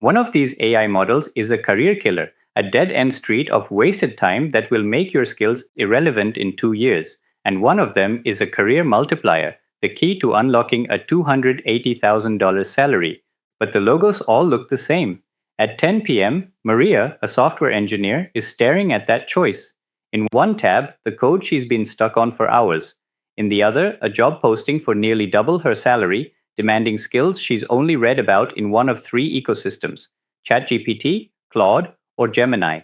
One of these AI models is a career killer, a dead-end street of wasted time that will make your skills irrelevant in 2 years. And one of them is a career multiplier, the key to unlocking a $280,000 salary. But the logos all look the same. At 10 p.m., Maria, a software engineer, is staring at that choice. In one tab, the code she's been stuck on for hours. In the other, a job posting for nearly double her salary, demanding skills she's only read about in one of three ecosystems: ChatGPT, Claude, or Gemini.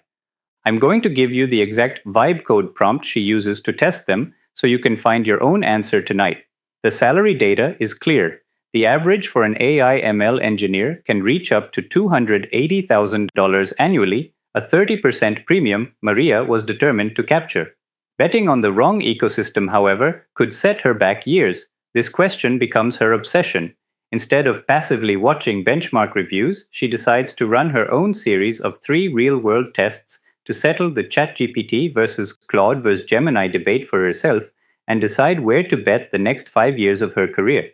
I'm going to give you the exact vibe code prompt she uses to test them so you can find your own answer tonight. The salary data is clear. The average for an AI ML engineer can reach up to $280,000 annually, a 30% premium Maria was determined to capture. Betting on the wrong ecosystem, however, could set her back years. This question becomes her obsession. Instead of passively watching benchmark reviews, she decides to run her own series of 3 real-world tests to settle the ChatGPT versus Claude versus Gemini debate for herself and decide where to bet the next 5 years of her career.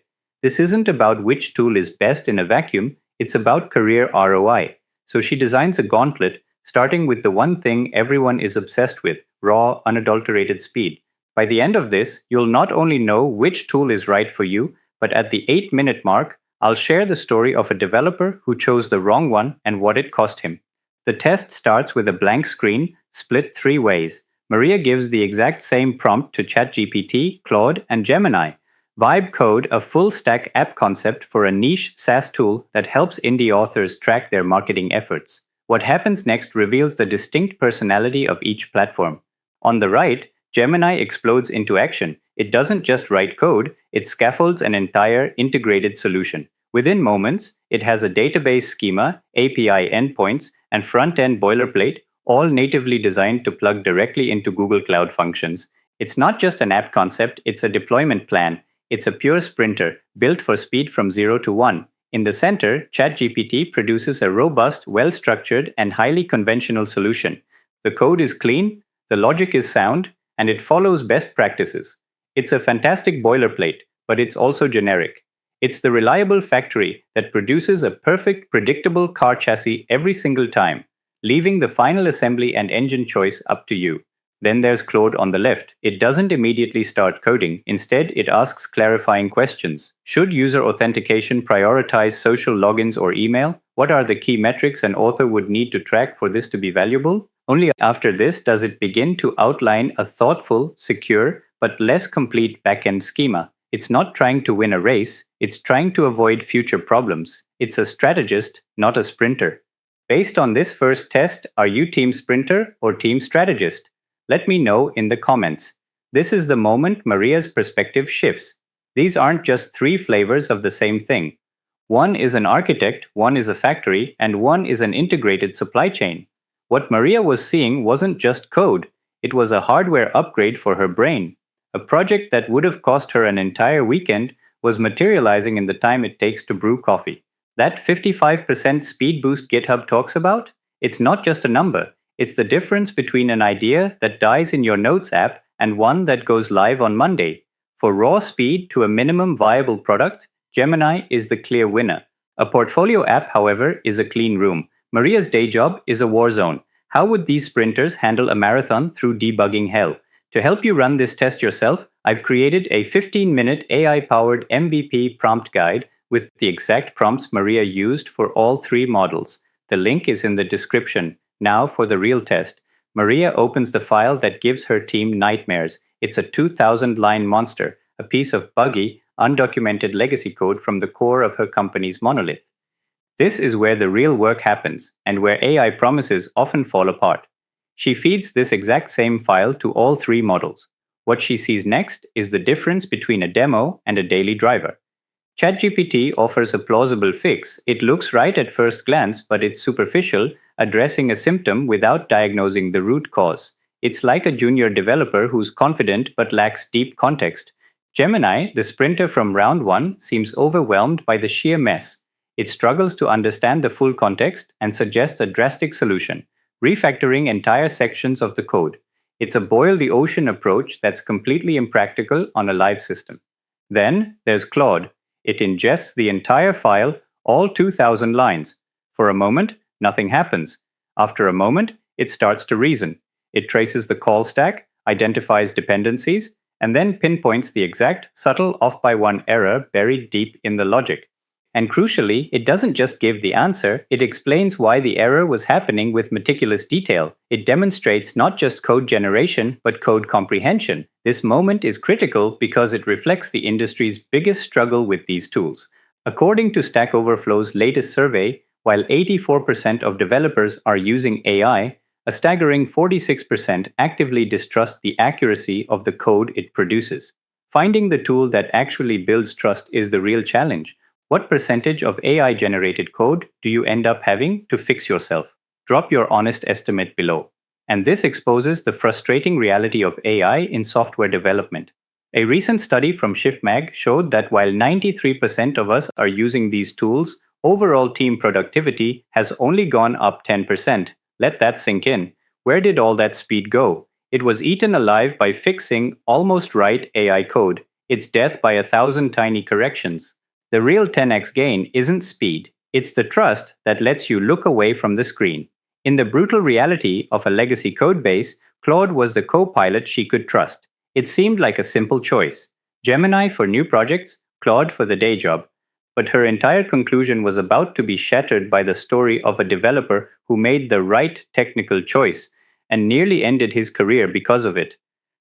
This isn't about which tool is best in a vacuum, it's about career ROI. So she designs a gauntlet, starting with the one thing everyone is obsessed with: raw, unadulterated speed. By the end of this, you'll not only know which tool is right for you, but at the 8-minute mark, I'll share the story of a developer who chose the wrong one and what it cost him. The test starts with a blank screen, split 3 ways. Maria gives the exact same prompt to ChatGPT, Claude, and Gemini. Vibe code, a full-stack app concept for a niche SaaS tool that helps indie authors track their marketing efforts. What happens next reveals the distinct personality of each platform. On the right, Gemini explodes into action. It doesn't just write code, it scaffolds an entire integrated solution. Within moments, it has a database schema, API endpoints, and front-end boilerplate, all natively designed to plug directly into Google Cloud Functions. It's not just an app concept, it's a deployment plan. It's a pure sprinter, built for speed from 0 to 1. In the center, ChatGPT produces a robust, well-structured, and highly conventional solution. The code is clean, the logic is sound, and it follows best practices. It's a fantastic boilerplate, but it's also generic. It's the reliable factory that produces a perfect, predictable car chassis every single time, leaving the final assembly and engine choice up to you. Then there's Claude on the left. It doesn't immediately start coding. Instead, it asks clarifying questions. Should user authentication prioritize social logins or email? What are the key metrics an author would need to track for this to be valuable? Only after this does it begin to outline a thoughtful, secure, but less complete backend schema. It's not trying to win a race, it's trying to avoid future problems. It's a strategist, not a sprinter. Based on this first test, are you team sprinter or team strategist? Let me know in the comments. This is the moment Maria's perspective shifts. These aren't just 3 flavors of the same thing. One is an architect, one is a factory, and one is an integrated supply chain. What Maria was seeing wasn't just code, it was a hardware upgrade for her brain. A project that would have cost her an entire weekend was materializing in the time it takes to brew coffee. That 55% speed boost GitHub talks about? It's not just a number. It's the difference between an idea that dies in your Notes app and one that goes live on Monday. For raw speed to a minimum viable product, Gemini is the clear winner. A portfolio app, however, is a clean room. Maria's day job is a war zone. How would these sprinters handle a marathon through debugging hell? To help you run this test yourself, I've created a 15-minute AI-powered MVP prompt guide with the exact prompts Maria used for all 3 models. The link is in the description. Now for the real test. Maria opens the file that gives her team nightmares. It's a 2,000-line monster, a piece of buggy, undocumented legacy code from the core of her company's monolith. This is where the real work happens, and where AI promises often fall apart. She feeds this exact same file to all 3 models. What she sees next is the difference between a demo and a daily driver. ChatGPT offers a plausible fix. It looks right at first glance, but it's superficial, addressing a symptom without diagnosing the root cause. It's like a junior developer who's confident but lacks deep context. Gemini, the sprinter from round 1, seems overwhelmed by the sheer mess. It struggles to understand the full context and suggests a drastic solution: refactoring entire sections of the code. It's a boil the ocean approach that's completely impractical on a live system. Then there's Claude. It ingests the entire file, all 2,000 lines. For a moment, nothing happens. After a moment, it starts to reason. It traces the call stack, identifies dependencies, and then pinpoints the exact, subtle off by one error buried deep in the logic. And crucially, it doesn't just give the answer, it explains why the error was happening with meticulous detail. It demonstrates not just code generation, but code comprehension. This moment is critical because it reflects the industry's biggest struggle with these tools. According to Stack Overflow's latest survey, while 84% of developers are using AI, a staggering 46% actively distrust the accuracy of the code it produces. Finding the tool that actually builds trust is the real challenge. What percentage of AI-generated code do you end up having to fix yourself? Drop your honest estimate below. And this exposes the frustrating reality of AI in software development. A recent study from ShiftMag showed that while 93% of us are using these tools, overall team productivity has only gone up 10%. Let that sink in. Where did all that speed go? It was eaten alive by fixing almost right AI code. It's death by 1,000 tiny corrections. The real 10x gain isn't speed, it's the trust that lets you look away from the screen. In the brutal reality of a legacy codebase, Claude was the co-pilot she could trust. It seemed like a simple choice. Gemini for new projects, Claude for the day job. But her entire conclusion was about to be shattered by the story of a developer who made the right technical choice and nearly ended his career because of it.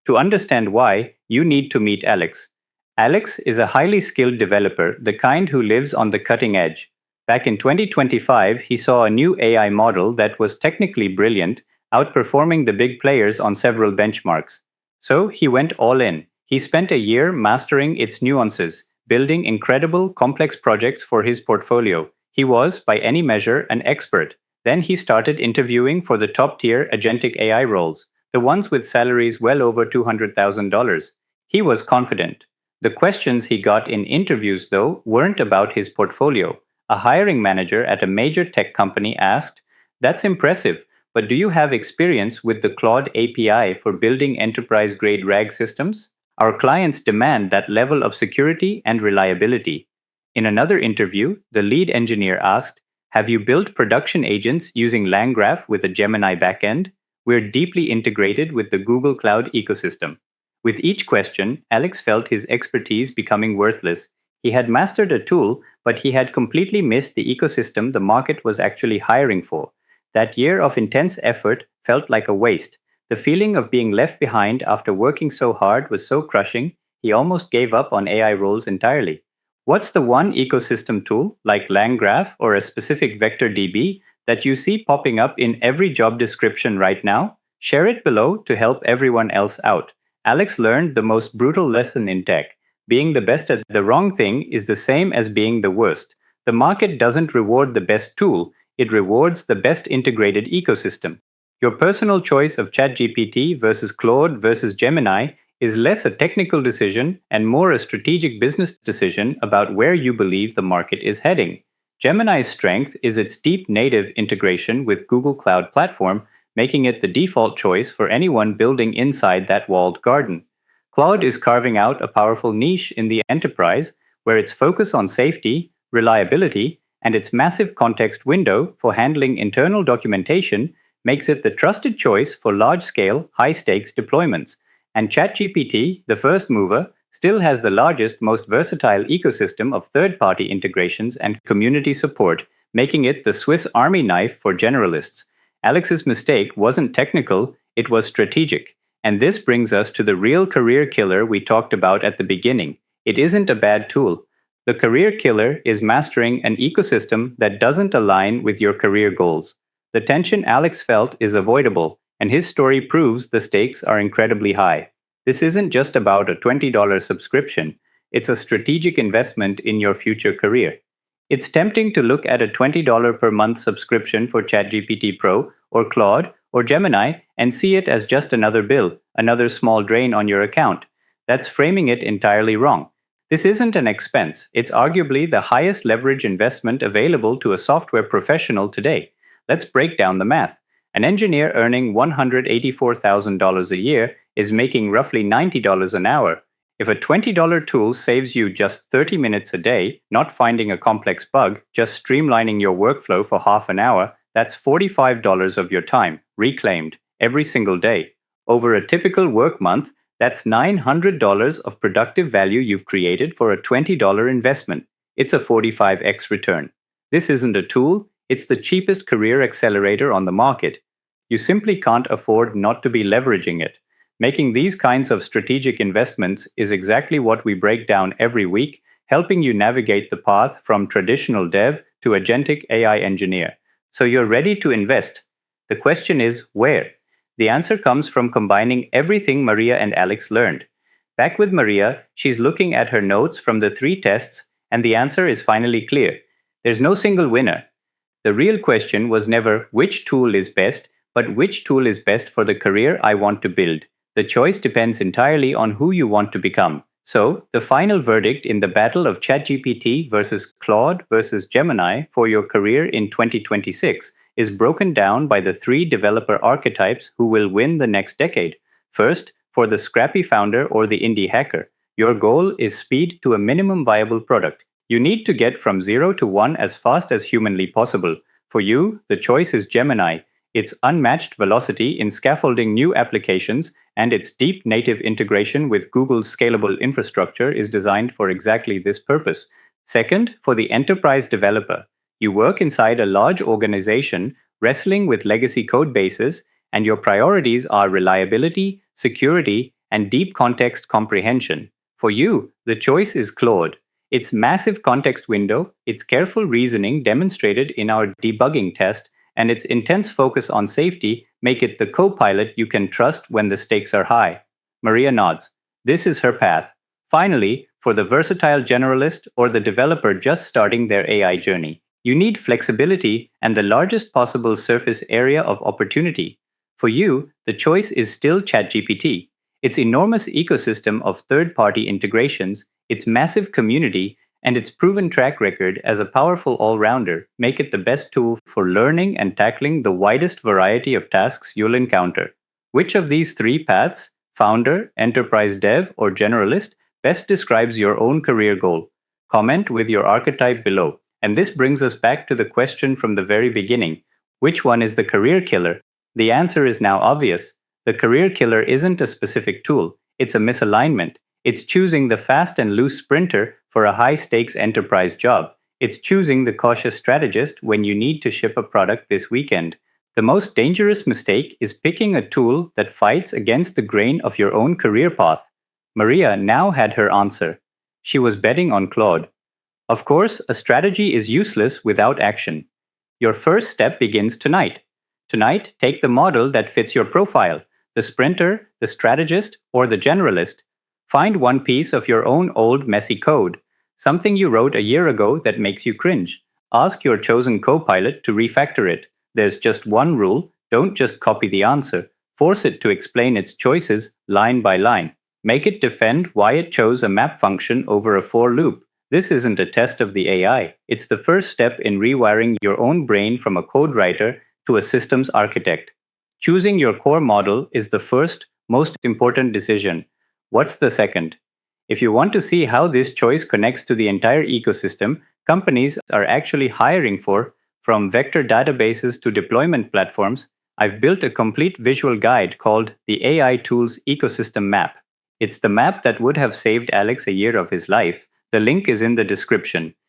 To understand why, you need to meet Alex. Alex is a highly skilled developer, the kind who lives on the cutting edge. Back in 2025, he saw a new AI model that was technically brilliant, outperforming the big players on several benchmarks. So he went all in. He spent a year mastering its nuances, building incredible, complex projects for his portfolio. He was, by any measure, an expert. Then he started interviewing for the top-tier agentic AI roles, the ones with salaries well over $200,000. He was confident. The questions he got in interviews, though, weren't about his portfolio. A hiring manager at a major tech company asked, "That's impressive, but do you have experience with the Claude API for building enterprise-grade RAG systems? Our clients demand that level of security and reliability." In another interview, the lead engineer asked, "Have you built production agents using LangGraph with a Gemini backend? We're deeply integrated with the Google Cloud ecosystem." With each question, Alex felt his expertise becoming worthless. He had mastered a tool, but he had completely missed the ecosystem the market was actually hiring for. That year of intense effort felt like a waste. The feeling of being left behind after working so hard was so crushing, he almost gave up on AI roles entirely. What's the one ecosystem tool, like LangGraph or a specific vector DB, that you see popping up in every job description right now? Share it below to help everyone else out. Alex learned the most brutal lesson in tech. Being the best at the wrong thing is the same as being the worst. The market doesn't reward the best tool, it rewards the best integrated ecosystem. Your personal choice of ChatGPT versus Claude versus Gemini is less a technical decision and more a strategic business decision about where you believe the market is heading. Gemini's strength is its deep native integration with Google Cloud Platform, making it the default choice for anyone building inside that walled garden. Claude is carving out a powerful niche in the enterprise where its focus on safety, reliability, and its massive context window for handling internal documentation makes it the trusted choice for large-scale, high-stakes deployments. And ChatGPT, the first mover, still has the largest, most versatile ecosystem of third-party integrations and community support, making it the Swiss Army knife for generalists. Alex's mistake wasn't technical, it was strategic. And this brings us to the real career killer we talked about at the beginning. It isn't a bad tool. The career killer is mastering an ecosystem that doesn't align with your career goals. The tension Alex felt is avoidable, and his story proves the stakes are incredibly high. This isn't just about a $20 subscription, it's a strategic investment in your future career. It's tempting to look at a $20 per month subscription for ChatGPT Pro or Claude or Gemini and see it as just another bill, another small drain on your account. That's framing it entirely wrong. This isn't an expense, it's arguably the highest leverage investment available to a software professional today. Let's break down the math. An engineer earning $184,000 a year is making roughly $90 an hour. If a $20 tool saves you just 30 minutes a day, not finding a complex bug, just streamlining your workflow for half an hour, that's $45 of your time, reclaimed, every single day. Over a typical work month, that's $900 of productive value you've created for a $20 investment. It's a 45x return. This isn't a tool, it's the cheapest career accelerator on the market. You simply can't afford not to be leveraging it. Making these kinds of strategic investments is exactly what we break down every week, helping you navigate the path from traditional dev to agentic AI engineer. So you're ready to invest. The question is, where? The answer comes from combining everything Maria and Alex learned. Back with Maria, she's looking at her notes from the 3 tests, and the answer is finally clear. There's no single winner. The real question was never which tool is best, but which tool is best for the career I want to build. The choice depends entirely on who you want to become. So, the final verdict in the battle of ChatGPT versus Claude versus Gemini for your career in 2026 is broken down by the 3 developer archetypes who will win the next decade. First, for the scrappy founder or the indie hacker, your goal is speed to a minimum viable product. You need to get from 0 to 1 as fast as humanly possible. For you, the choice is Gemini. Its unmatched velocity in scaffolding new applications and its deep native integration with Google's scalable infrastructure is designed for exactly this purpose. Second, for the enterprise developer, you work inside a large organization wrestling with legacy code bases, and your priorities are reliability, security, and deep context comprehension. For you, the choice is Claude. Its massive context window, its careful reasoning demonstrated in our debugging test, and its intense focus on safety make it the co-pilot you can trust when the stakes are high. Maria nods. This is her path. Finally, for the versatile generalist or the developer just starting their AI journey, you need flexibility and the largest possible surface area of opportunity. For you, the choice is still ChatGPT. Its enormous ecosystem of third-party integrations, its massive community, and its proven track record as a powerful all-rounder make it the best tool for learning and tackling the widest variety of tasks you'll encounter. Which of these 3 paths, founder, enterprise dev, or generalist, best describes your own career goal? Comment with your archetype below. And this brings us back to the question from the very beginning. Which one is the career killer? The answer is now obvious. The career killer isn't a specific tool, it's a misalignment. It's choosing the fast and loose sprinter for a high-stakes enterprise job. It's choosing the cautious strategist when you need to ship a product this weekend. The most dangerous mistake is picking a tool that fights against the grain of your own career path. Maria now had her answer. She was betting on Claude. Of course, a strategy is useless without action. Your first step begins tonight. Tonight, take the model that fits your profile, the sprinter, the strategist, or the generalist. Find one piece of your own old messy code, something you wrote a year ago that makes you cringe. Ask your chosen co-pilot to refactor it. There's just one rule: don't just copy the answer. Force it to explain its choices line by line. Make it defend why it chose a map function over a for loop. This isn't a test of the AI. It's the first step in rewiring your own brain from a code writer to a systems architect. Choosing your core model is the first, most important decision. What's the second? If you want to see how this choice connects to the entire ecosystem companies are actually hiring for, from vector databases to deployment platforms, I've built a complete visual guide called the AI Tools Ecosystem Map. It's the map that would have saved Alex a year of his life. The link is in the description.